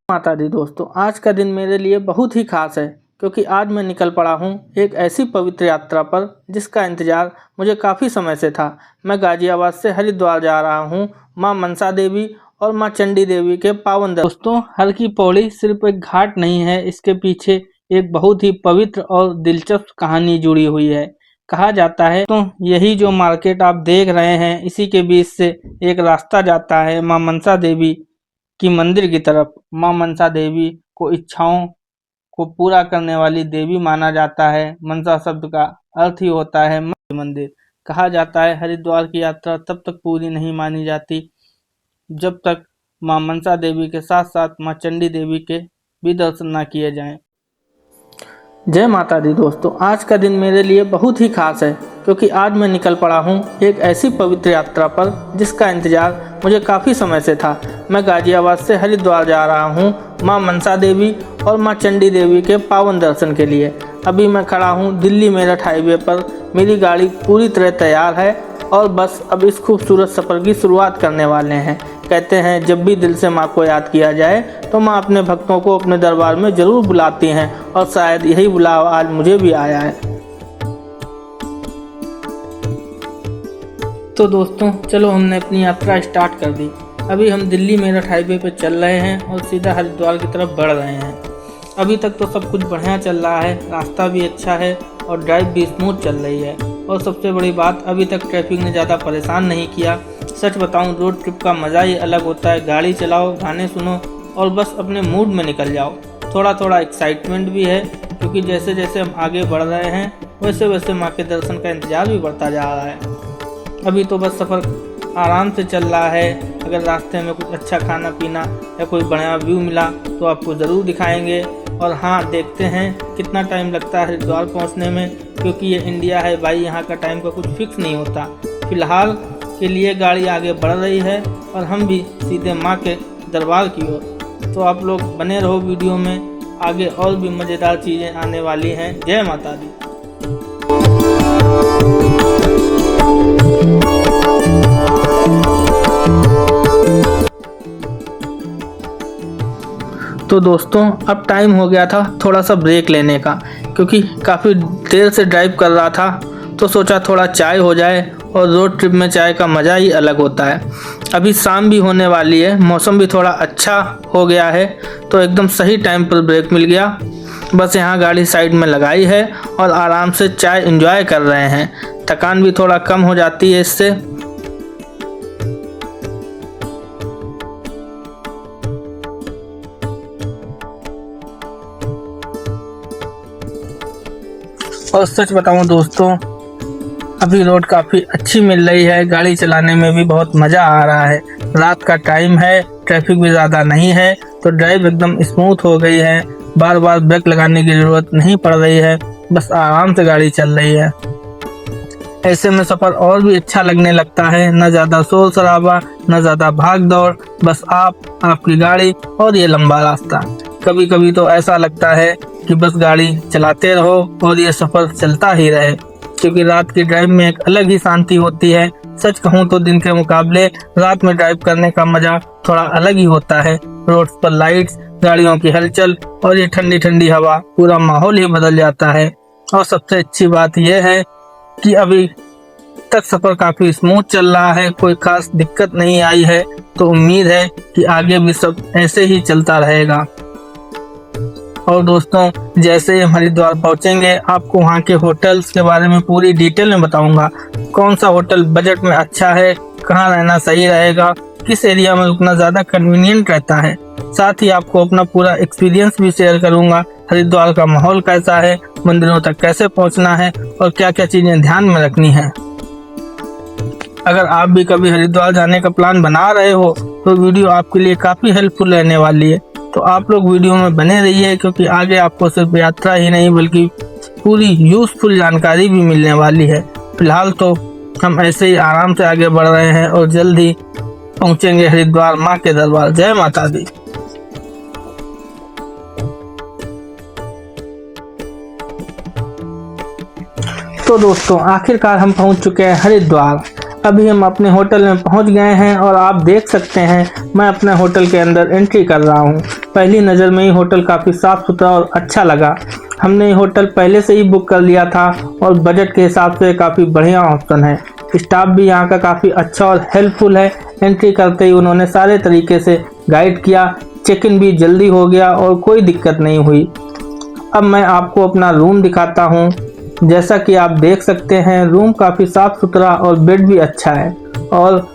माता दी दोस्तों, आज का दिन मेरे लिए बहुत ही खास है क्योंकि आज मैं निकल पड़ा हूँ एक ऐसी पवित्र यात्रा पर जिसका इंतजार मुझे काफ़ी समय से था। मैं गाजियाबाद से हरिद्वार जा रहा हूँ माँ मनसा देवी और माँ चंडी देवी के पावन दोस्तों, हर की पौड़ी सिर्फ एक घाट नहीं है, इसके पीछे एक बहुत ही पवित्र और दिलचस्प कहानी जुड़ी हुई है। कहा जाता है तो यही जो मार्केट आप देख रहे हैं, इसी के बीच से एक रास्ता जाता है माँ मनसा देवी की मंदिर की तरफ। माँ मनसा देवी को इच्छाओं को पूरा करने वाली देवी माना जाता है। मनसा शब्द का अर्थ ही होता है मंदिर। कहा जाता है हरिद्वार की यात्रा तब तक पूरी नहीं मानी जाती जब तक माँ मनसा देवी के साथ साथ माँ चंडी देवी के भी दर्शन न किए जाएं। जय माता दी दोस्तों, आज का दिन मेरे लिए बहुत ही खास है क्योंकि आज मैं निकल पड़ा हूँ एक ऐसी पवित्र यात्रा पर जिसका इंतजार मुझे काफ़ी समय से था। मैं गाजियाबाद से हरिद्वार जा रहा हूँ माँ मनसा देवी और माँ चंडी देवी के पावन दर्शन के लिए। अभी मैं खड़ा हूँ दिल्ली मेरठ हाईवे पर। मेरी गाड़ी पूरी तरह तैयार है और बस अब इस खूबसूरत सफ़र की शुरुआत करने वाले हैं। कहते हैं जब भी दिल से माँ को याद किया जाए तो माँ अपने भक्तों को अपने दरबार में ज़रूर बुलाती हैं और शायद यही बुलावा आज मुझे भी आया है। तो दोस्तों चलो, हमने अपनी यात्रा स्टार्ट कर दी। अभी हम दिल्ली मेरठ हाईवे पे चल रहे हैं और सीधा हरिद्वार की तरफ बढ़ रहे हैं। अभी तक तो सब कुछ बढ़िया चल रहा है, रास्ता भी अच्छा है और ड्राइव भी स्मूथ चल रही है। और सबसे बड़ी बात, अभी तक ट्रैफिक ने ज़्यादा परेशान नहीं किया। सच बताऊं, रोड ट्रिप का मज़ा ही अलग होता है। गाड़ी चलाओ, गाने सुनो और बस अपने मूड में निकल जाओ। थोड़ा थोड़ा एक्साइटमेंट भी है क्योंकि जैसे जैसे हम आगे बढ़ रहे हैं वैसे वैसे माँ के दर्शन का इंतजार भी बढ़ता जा रहा है। अभी तो बस सफ़र आराम से चल रहा है। अगर रास्ते में कुछ अच्छा खाना पीना या कोई बढ़िया व्यू मिला तो आपको ज़रूर दिखाएंगे। और हाँ, देखते हैं कितना टाइम लगता है हरिद्वार पहुंचने में, क्योंकि ये इंडिया है भाई, यहाँ का टाइम का कुछ फिक्स नहीं होता। फिलहाल के लिए गाड़ी आगे बढ़ रही है और हम भी सीधे माँ के दरबार की ओर। तो आप लोग बने रहो वीडियो में, आगे और भी मज़ेदार चीज़ें आने वाली हैं। जय माता दी। तो दोस्तों, अब टाइम हो गया था थोड़ा सा ब्रेक लेने का, क्योंकि काफ़ी देर से ड्राइव कर रहा था तो सोचा थोड़ा चाय हो जाए, और रोड ट्रिप में चाय का मज़ा ही अलग होता है। अभी शाम भी होने वाली है, मौसम भी थोड़ा अच्छा हो गया है, तो एकदम सही टाइम पर ब्रेक मिल गया। बस यहाँ गाड़ी साइड में लगाई है और आराम से चाय एंजॉय कर रहे हैं। थकान भी थोड़ा कम हो जाती है इससे। और सच बताऊं दोस्तों, अभी रोड काफ़ी अच्छी मिल रही है, गाड़ी चलाने में भी बहुत मज़ा आ रहा है। रात का टाइम है, ट्रैफिक भी ज़्यादा नहीं है, तो ड्राइव एकदम स्मूथ हो गई है। बार बार ब्रेक लगाने की ज़रूरत नहीं पड़ रही है, बस आराम से गाड़ी चल रही है। ऐसे में सफ़र और भी अच्छा लगने लगता है। न ज़्यादा शोर शराबा, न ज़्यादा भाग दौड़, बस आपकी गाड़ी और ये लंबा रास्ता। कभी कभी तो ऐसा लगता है कि बस गाड़ी चलाते रहो और ये सफ़र चलता ही रहे, क्योंकि रात की ड्राइव में एक अलग ही शांति होती है। सच कहूँ तो दिन के मुकाबले रात में ड्राइव करने का मज़ा थोड़ा अलग ही होता है। रोड्स पर लाइट्स, गाड़ियों की हलचल और ये ठंडी ठंडी हवा, पूरा माहौल ही बदल जाता है। और सबसे अच्छी बात यह है कि अभी तक सफ़र काफ़ी स्मूथ चल रहा है, कोई खास दिक्कत नहीं आई है, तो उम्मीद है कि आगे भी सब ऐसे ही चलता रहेगा। और दोस्तों, जैसे ही हम हरिद्वार पहुंचेंगे आपको वहां के होटल्स के बारे में पूरी डिटेल में बताऊंगा। कौन सा होटल बजट में अच्छा है, कहां रहना सही रहेगा, किस एरिया में रुकना ज़्यादा कन्वीनियंट रहता है। साथ ही आपको अपना पूरा एक्सपीरियंस भी शेयर करूंगा। हरिद्वार का माहौल कैसा है, मंदिरों तक कैसे पहुँचना है और क्या क्या चीज़ें ध्यान में रखनी है। अगर आप भी कभी हरिद्वार जाने का प्लान बना रहे हो तो वीडियो आपके लिए काफ़ी हेल्पफुल रहने वाली है। तो आप लोग वीडियो में बने रहिए, क्योंकि आगे आपको सिर्फ यात्रा ही नहीं बल्कि पूरी यूज़फुल जानकारी भी मिलने वाली है। फिलहाल तो हम ऐसे ही आराम से आगे बढ़ रहे हैं और जल्द ही पहुंचेंगे हरिद्वार माँ के दरबार। जय माता दी। तो दोस्तों, आखिरकार हम पहुंच चुके हैं हरिद्वार। अभी हम अपने होटल में पहुंच गए हैं और आप देख सकते हैं मैं अपने होटल के अंदर एंट्री कर रहा हूं। पहली नज़र में ही होटल काफ़ी साफ़ सुथरा और अच्छा लगा। हमने ये होटल पहले से ही बुक कर लिया था और बजट के हिसाब से काफ़ी बढ़िया ऑप्शन है। स्टाफ भी यहाँ का काफ़ी अच्छा और हेल्पफुल है। एंट्री करते ही उन्होंने सारे तरीके से गाइड किया, चेक इन भी जल्दी हो गया और कोई दिक्कत नहीं हुई। अब मैं आपको अपना रूम दिखाता हूँ। जैसा कि आप देख सकते हैं, रूम काफ़ी साफ़ सुथरा और बेड भी अच्छा है और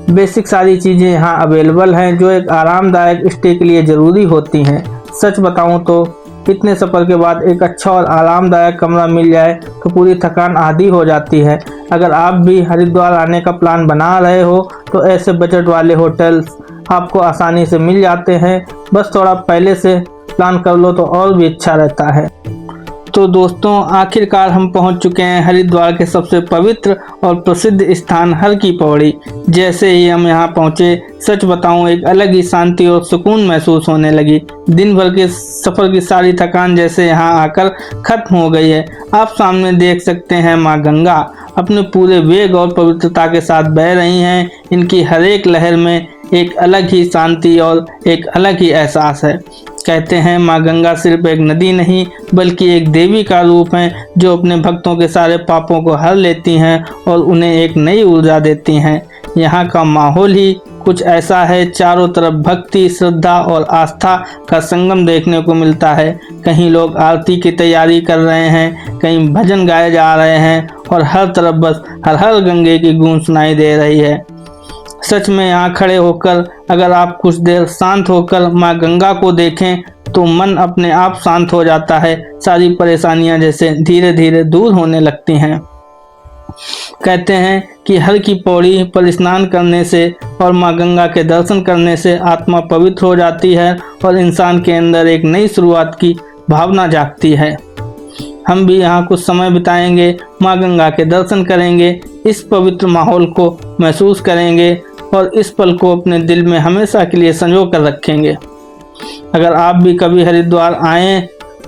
बेसिक सारी चीज़ें यहाँ अवेलेबल हैं जो एक आरामदायक स्टे के लिए ज़रूरी होती हैं। सच बताऊँ तो इतने सफ़र के बाद एक अच्छा और आरामदायक कमरा मिल जाए तो पूरी थकान आधी हो जाती है। अगर आप भी हरिद्वार आने का प्लान बना रहे हो तो ऐसे बजट वाले होटल्स आपको आसानी से मिल जाते हैं। बस थोड़ा पहले से प्लान कर लो तो और भी अच्छा रहता है। तो दोस्तों, आखिरकार हम पहुंच चुके हैं हरिद्वार के सबसे पवित्र और प्रसिद्ध स्थान हर की पौड़ी। जैसे ही हम यहां पहुंचे, सच बताऊं एक अलग ही शांति और सुकून महसूस होने लगी। दिन भर के सफ़र की सारी थकान जैसे यहां आकर खत्म हो गई है। आप सामने देख सकते हैं माँ गंगा अपने पूरे वेग और पवित्रता के साथ बह रही हैं। इनकी हर एक लहर में एक अलग ही शांति और एक अलग ही एहसास है। कहते हैं माँ गंगा सिर्फ एक नदी नहीं बल्कि एक देवी का रूप है जो अपने भक्तों के सारे पापों को हर लेती हैं और उन्हें एक नई ऊर्जा देती हैं। यहाँ का माहौल ही कुछ ऐसा है, चारों तरफ भक्ति, श्रद्धा और आस्था का संगम देखने को मिलता है। कहीं लोग आरती की तैयारी कर रहे हैं, कहीं भजन गाए जा रहे हैं और हर तरफ बस हर हर गंगे की गूंज सुनाई दे रही है। सच में यहाँ खड़े होकर अगर आप कुछ देर शांत होकर माँ गंगा को देखें तो मन अपने आप शांत हो जाता है। सारी परेशानियाँ जैसे धीरे धीरे दूर होने लगती हैं। कहते हैं कि हर की पौड़ी पर स्नान करने से और माँ गंगा के दर्शन करने से आत्मा पवित्र हो जाती है और इंसान के अंदर एक नई शुरुआत की भावना जागती है। हम भी यहाँ कुछ समय बिताएंगे, माँ गंगा के दर्शन करेंगे, इस पवित्र माहौल को महसूस करेंगे और इस पल को अपने दिल में हमेशा के लिए संजो कर रखेंगे। अगर आप भी कभी हरिद्वार आएँ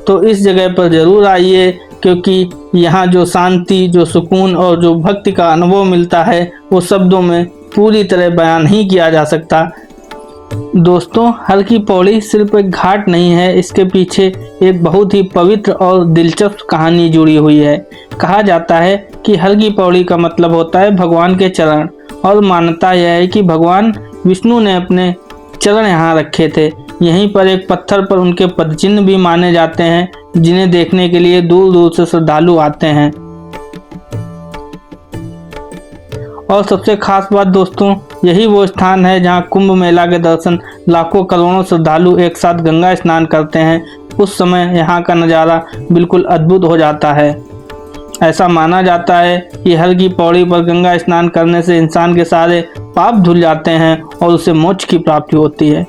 तो इस जगह पर ज़रूर आइए, क्योंकि यहाँ जो शांति, जो सुकून और जो भक्ति का अनुभव मिलता है वो शब्दों में पूरी तरह बयान नहीं किया जा सकता। दोस्तों, हर की पौड़ी सिर्फ एक घाट नहीं है, इसके पीछे एक बहुत ही पवित्र और दिलचस्प कहानी जुड़ी हुई है। कहा जाता है कि हर की पौड़ी का मतलब होता है भगवान के चरण, और मान्यता यह है कि भगवान विष्णु ने अपने चरण यहाँ रखे थे। यहीं पर एक पत्थर पर उनके पदचिन्ह भी माने जाते हैं, जिन्हें देखने के लिए दूर दूर से श्रद्धालु आते हैं। और सबसे खास बात दोस्तों, यही वो स्थान है जहाँ कुंभ मेला के दर्शन लाखों करोड़ों श्रद्धालु एक साथ गंगा स्नान करते हैं। उस समय यहाँ का नज़ारा बिल्कुल अद्भुत हो जाता है। ऐसा माना जाता है कि हर की पौड़ी पर गंगा स्नान करने से इंसान के सारे पाप धुल जाते हैं और उसे मोक्ष की प्राप्ति होती है।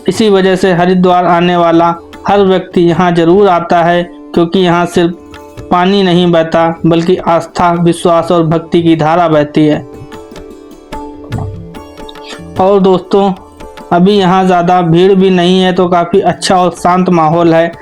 इसी वजह से हरिद्वार आने वाला हर व्यक्ति यहाँ जरूर आता है, क्योंकि यहाँ सिर्फ पानी नहीं बहता बल्कि आस्था, विश्वास और भक्ति की धारा बहती है। और दोस्तों, अभी यहाँ ज़्यादा भीड़ भी नहीं है तो काफ़ी अच्छा और शांत माहौल है।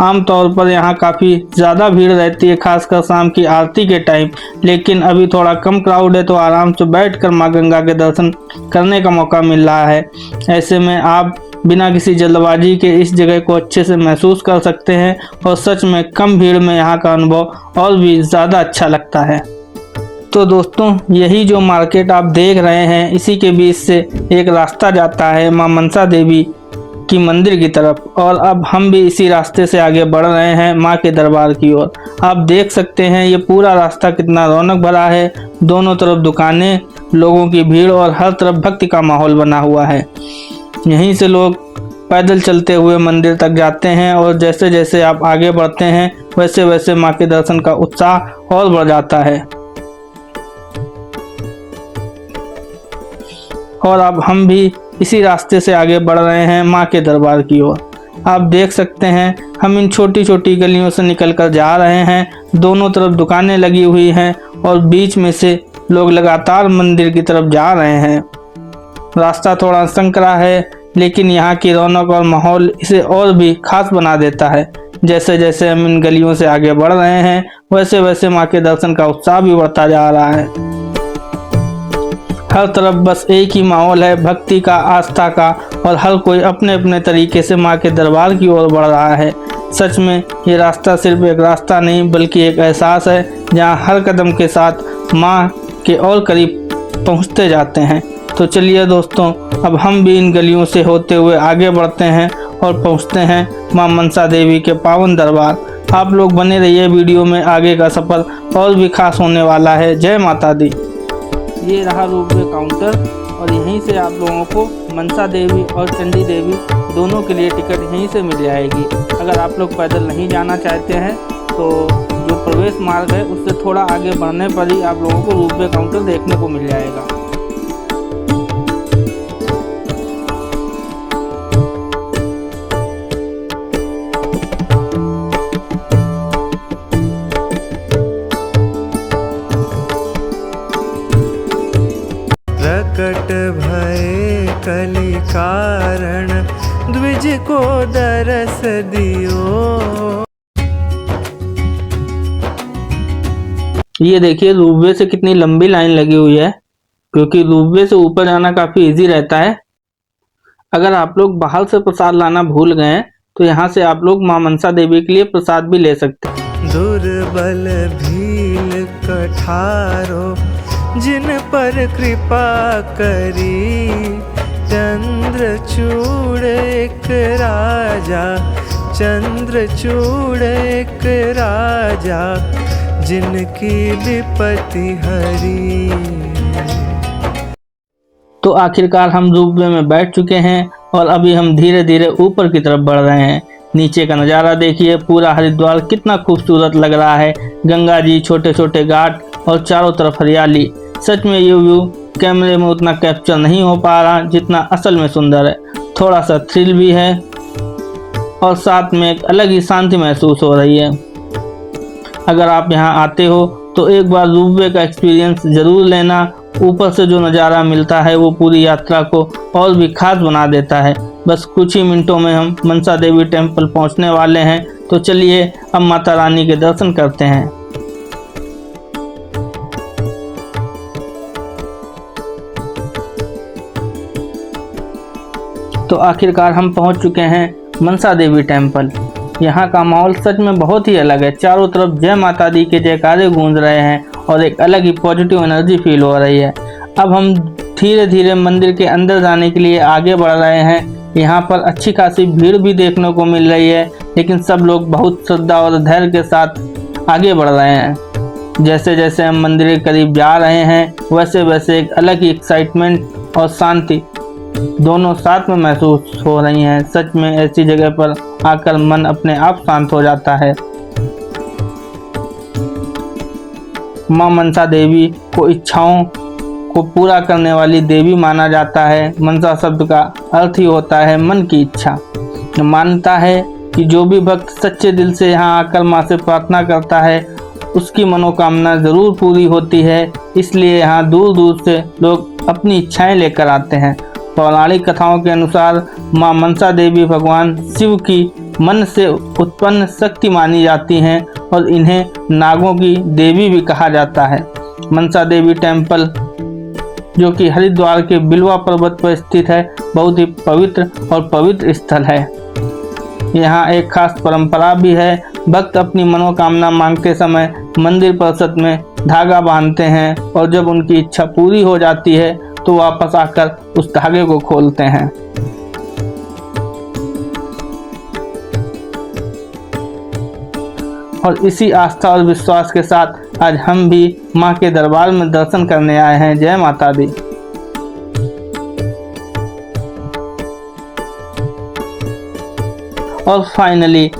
आमतौर पर यहाँ काफ़ी ज़्यादा भीड़ रहती है, खासकर शाम की आरती के टाइम, लेकिन अभी थोड़ा कम क्राउड है तो आराम से बैठकर माँ गंगा के दर्शन करने का मौका मिल रहा है। ऐसे में आप बिना किसी जल्दबाजी के इस जगह को अच्छे से महसूस कर सकते हैं और सच में कम भीड़ में यहाँ का अनुभव और भी ज़्यादा अच्छा लगता है। तो दोस्तों, यही जो मार्केट आप देख रहे हैं, इसी के बीच से एक रास्ता जाता है माँ मनसा देवी की मंदिर की तरफ, और अब हम भी इसी रास्ते से आगे बढ़ रहे हैं माँ के दरबार की ओर। आप देख सकते हैं ये पूरा रास्ता कितना रौनक भरा है। दोनों तरफ दुकानें, लोगों की भीड़ और हर तरफ भक्ति का माहौल बना हुआ है। यहीं से लोग पैदल चलते हुए मंदिर तक जाते हैं और जैसे जैसे आप आगे बढ़ते हैं वैसे वैसे माँ के दर्शन का उत्साह और बढ़ जाता है। और अब हम भी इसी रास्ते से आगे बढ़ रहे हैं माँ के दरबार की ओर। आप देख सकते हैं हम इन छोटी छोटी गलियों से निकलकर जा रहे हैं। दोनों तरफ दुकानें लगी हुई हैं और बीच में से लोग लगातार मंदिर की तरफ जा रहे हैं। रास्ता थोड़ा संकरा है, लेकिन यहाँ की रौनक और माहौल इसे और भी खास बना देता है। जैसे जैसे हम इन गलियों से आगे बढ़ रहे हैं वैसे वैसे माँ के दर्शन का उत्साह भी बढ़ता जा रहा है। हर तरफ बस एक ही माहौल है, भक्ति का, आस्था का और हर कोई अपने अपने तरीके से माँ के दरबार की ओर बढ़ रहा है। सच में ये रास्ता सिर्फ एक रास्ता नहीं बल्कि एक एहसास है, जहाँ हर कदम के साथ माँ के और करीब पहुँचते जाते हैं। तो चलिए दोस्तों, अब हम भी इन गलियों से होते हुए आगे बढ़ते हैं और पहुँचते हैं माँ मनसा देवी के पावन दरबार। आप लोग बने रहिए वीडियो में, आगे का सफ़र और भी खास होने वाला है। जय माता दी। ये रहा रोपवे काउंटर और यहीं से आप लोगों को मनसा देवी और चंडी देवी दोनों के लिए टिकट यहीं से मिल जाएगी। अगर आप लोग पैदल नहीं जाना चाहते हैं तो जो प्रवेश मार्ग है उससे थोड़ा आगे बढ़ने पर ही आप लोगों को रोपवे काउंटर देखने को मिल जाएगा। प्रकट भय कलि कारण द्विज को दरस दियो। ये देखिए रोपवे से कितनी लंबी लाइन लगी हुई है, क्योंकि रोपवे से ऊपर जाना काफी इजी रहता है। अगर आप लोग बाहर से प्रसाद लाना भूल गए तो यहाँ से आप लोग माँ मनसा देवी के लिए प्रसाद भी ले सकते हैं। दुर्बल भील कठारो जिन पर कृपा करी, चंद्रचूड़ एक राजा, चंद्रचूड़ एक राजा, जिनकी विपत्ति हरी। तो आखिरकार हम रोपवे में बैठ चुके हैं और अभी हम धीरे धीरे ऊपर की तरफ बढ़ रहे हैं। नीचे का नज़ारा देखिए, पूरा हरिद्वार कितना खूबसूरत लग रहा है। गंगा जी, छोटे छोटे घाट और चारों तरफ हरियाली। सच में ये व्यू कैमरे में उतना कैप्चर नहीं हो पा रहा जितना असल में सुंदर है। थोड़ा सा थ्रिल भी है और साथ में एक अलग ही शांति महसूस हो रही है। अगर आप यहाँ आते हो तो एक बार रोपवे का एक्सपीरियंस ज़रूर लेना। ऊपर से जो नज़ारा मिलता है वो पूरी यात्रा को और भी खास बना देता है। बस कुछ ही मिनटों में हम मनसा देवी टेम्पल पहुँचने वाले हैं। तो चलिए अब माता रानी के दर्शन करते हैं। तो आखिरकार हम पहुंच चुके हैं मनसा देवी टेम्पल। यहाँ का माहौल सच में बहुत ही अलग है। चारों तरफ जय माता दी के जयकारे गूंज रहे हैं और एक अलग ही पॉजिटिव एनर्जी फील हो रही है। अब हम धीरे धीरे मंदिर के अंदर जाने के लिए आगे बढ़ रहे हैं। यहाँ पर अच्छी खासी भीड़ भी देखने को मिल रही है, लेकिन सब लोग बहुत श्रद्धा और धैर्य के साथ आगे बढ़ रहे हैं। जैसे जैसे हम मंदिर के करीब जा रहे हैं वैसे वैसे एक अलग ही एक्साइटमेंट और शांति दोनों साथ में महसूस हो रही हैं। सच में ऐसी जगह पर आकर मन अपने आप शांत हो जाता है। माँ मनसा देवी को इच्छाओं को पूरा करने वाली देवी माना जाता है। मनसा शब्द का अर्थ ही होता है मन की इच्छा। मानता है कि जो भी भक्त सच्चे दिल से यहाँ आकर माँ से प्रार्थना करता है उसकी मनोकामना ज़रूर पूरी होती है। इसलिए यहाँ दूर दूर से लोग अपनी इच्छाएं लेकर आते हैं। पौराणिक कथाओं के अनुसार माँ मनसा देवी भगवान शिव की मन से उत्पन्न शक्ति मानी जाती हैं और इन्हें नागों की देवी भी कहा जाता है। मनसा देवी टेम्पल जो कि हरिद्वार के बिलवा पर्वत पर स्थित है, बहुत ही पवित्र और पवित्र स्थल है। यहाँ एक खास परंपरा भी है। भक्त अपनी मनोकामना मांगते समय मंदिर परिसर में धागा बांधते हैं और जब उनकी इच्छा पूरी हो जाती है तो वापस आकर उस धागे को खोलते हैं। और इसी आस्था और विश्वास के साथ आज हम भी माँ के दरबार में दर्शन करने आए हैं। जय माता दी। और फाइनली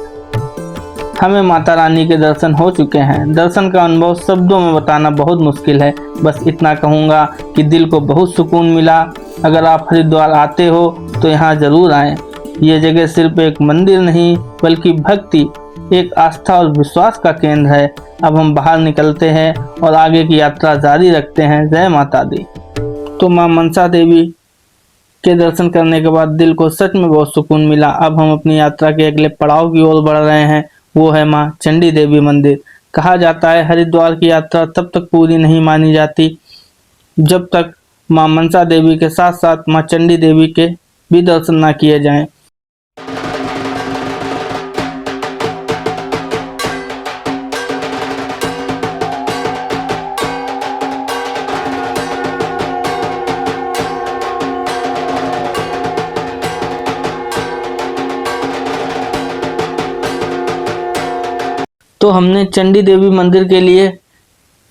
हमें माता रानी के दर्शन हो चुके हैं। दर्शन का अनुभव शब्दों में बताना बहुत मुश्किल है। बस इतना कहूँगा कि दिल को बहुत सुकून मिला। अगर आप हरिद्वार आते हो तो यहाँ ज़रूर आएं। ये जगह सिर्फ एक मंदिर नहीं बल्कि भक्ति, एक आस्था और विश्वास का केंद्र है। अब हम बाहर निकलते हैं और आगे की यात्रा जारी रखते हैं। जय माता दी। तो माँ मनसा देवी के दर्शन करने के बाद दिल को सच में बहुत सुकून मिला। अब हम अपनी यात्रा के अगले पड़ाव की ओर बढ़ रहे हैं, वो है माँ चंडी देवी मंदिर। कहा जाता है हरिद्वार की यात्रा तब तक पूरी नहीं मानी जाती जब तक माँ मनसा देवी के साथ साथ माँ चंडी देवी के भी दर्शन ना किए जाएं। तो हमने चंडी देवी मंदिर के लिए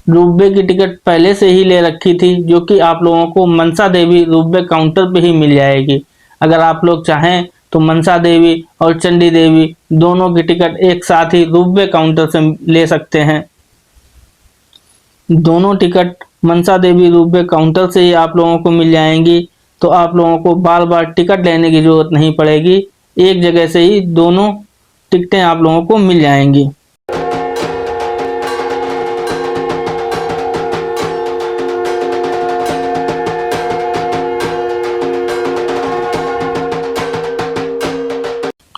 रोपवे की टिकट पहले से ही ले रखी थी, जो कि आप लोगों को मनसा देवी रोपवे काउंटर पे ही मिल जाएगी। अगर आप लोग चाहें तो मनसा देवी और चंडी देवी दोनों की टिकट एक साथ ही रोपवे काउंटर से ले सकते हैं। दोनों ticket Mansa Devi ropeway counter से ही आप लोगों को मिल जाएंगी, तो आप लोगों को बार बार टिकट लेने की जरूरत नहीं पड़ेगी। एक जगह से ही दोनों टिकटें आप लोगों को मिल जाएंगी।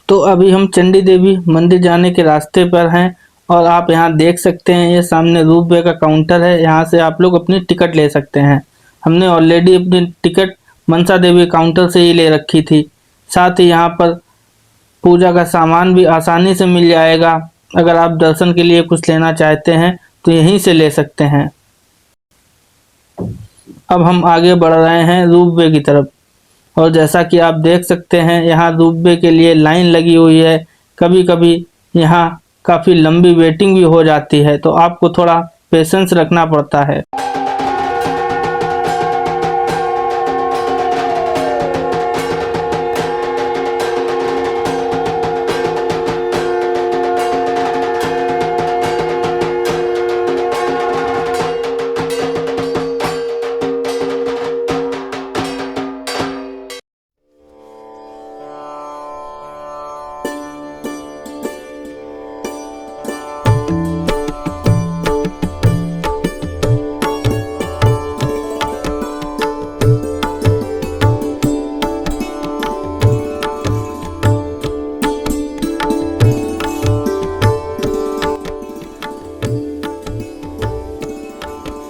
तो अभी हम चंडी देवी मंदिर जाने के रास्ते पर हैं और आप यहाँ देख सकते हैं ये सामने रोपवे का काउंटर है। यहाँ से आप लोग अपनी टिकट ले सकते हैं। हमने ऑलरेडी अपनी टिकट मनसा देवी काउंटर से ही ले रखी थी। साथ ही यहाँ पर पूजा का सामान भी आसानी से मिल जाएगा। अगर आप दर्शन के लिए कुछ लेना चाहते हैं तो यहीं से ले सकते हैं। अब हम आगे बढ़ रहे हैं रोपवे की तरफ, और जैसा कि आप देख सकते हैं यहाँ रोपवे के लिए लाइन लगी हुई है। कभी कभी यहाँ काफ़ी लंबी वेटिंग भी हो जाती है, तो आपको थोड़ा पेशेंस रखना पड़ता है।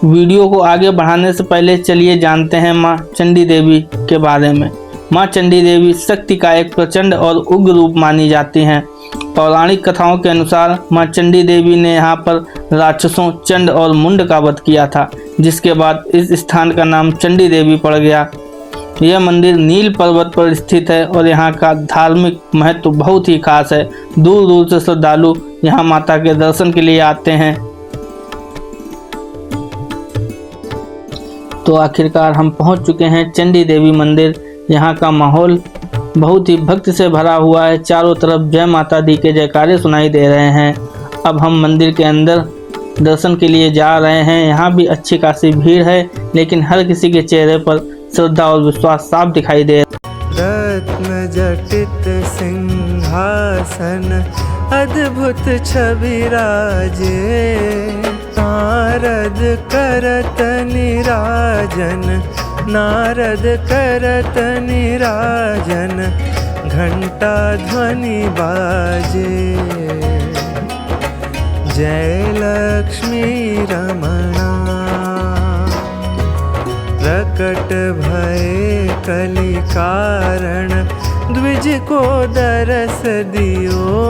वीडियो को आगे बढ़ाने से पहले चलिए जानते हैं माँ चंडी देवी के बारे में। माँ चंडी देवी शक्ति का एक प्रचंड और उग्र रूप मानी जाती हैं। पौराणिक कथाओं के अनुसार माँ चंडी देवी ने यहाँ पर राक्षसों चंड और मुंड का वध किया था, जिसके बाद इस स्थान का नाम चंडी देवी पड़ गया। यह मंदिर नील पर्वत पर स्थित है और यहाँ का धार्मिक महत्व बहुत ही खास है। दूर दूर से श्रद्धालु यहाँ माता के दर्शन के लिए आते हैं। तो आखिरकार हम पहुंच चुके हैं चंडी देवी मंदिर। यहाँ का माहौल बहुत ही भक्ति से भरा हुआ है। चारों तरफ जय माता दी के जयकारे सुनाई दे रहे हैं। अब हम मंदिर के अंदर दर्शन के लिए जा रहे हैं। यहाँ भी अच्छी खासी भीड़ है, लेकिन हर किसी के चेहरे पर श्रद्धा और विश्वास साफ दिखाई दे रहा है। रत्न जटित सिंहासन अद्भुत छवि राजे, नारद करत निराजन, नारद करत निराजन, घंटा ध्वनि बाजे। जय लक्ष्मी रमणा, प्रकट भय कलि कारण, द्विज को दरस दियो।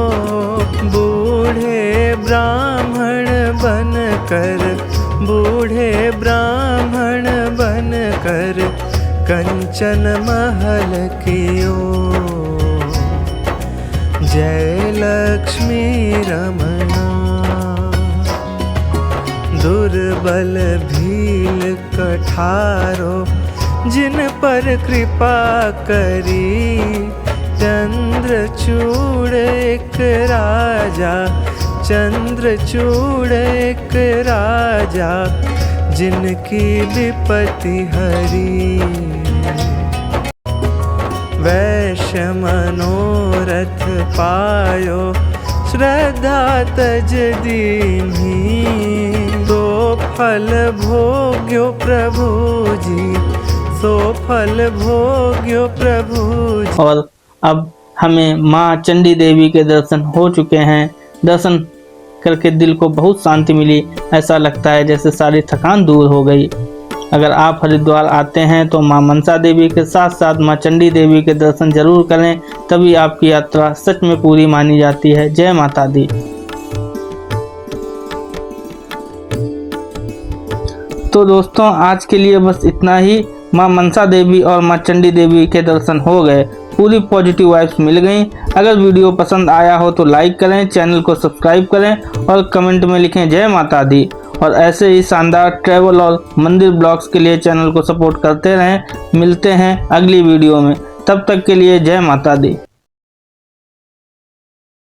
बूढ़े ब्राह्मण बन कर, बूढ़े ब्राह्मण बन कर, कंचन महल कियो। जय लक्ष्मी रमणा, दुर्बल भील कठारो, जिन पर कृपा करी। चंद्रचूड़ एक राजा, चंद्रचूड़ एक राजा, जिनकी विपत्ति हरी। वैश्य मनोरथ पायो, श्रद्धा तज दीन्ही। दो फल भोग्यो प्रभु जी, सो फल भोग्यो प्रभु जी। और अब हमें माँ चंडी देवी के दर्शन हो चुके हैं। दर्शन करके दिल को बहुत शांति मिली। ऐसा लगता है जैसे सारी थकान दूर हो गई। अगर आप हरिद्वार आते हैं तो मां मनसा देवी के साथ साथ मां चंडी देवी के दर्शन जरूर करें, तभी आपकी यात्रा सच में पूरी मानी जाती है। जय माता दी। तो दोस्तों आज के लिए बस इतना ही। मां मनसा देवी और मां चंडी देवी के दर्शन हो गए, पूरी पॉजिटिव वाइब्स मिल गई। अगर वीडियो पसंद आया हो तो लाइक करें, चैनल को सब्सक्राइब करें और कमेंट में लिखें जय माता दी। और ऐसे ही शानदार ट्रैवल और मंदिर ब्लॉग्स के लिए चैनल को सपोर्ट करते रहें। मिलते हैं अगली वीडियो में, तब तक के लिए जय माता दी।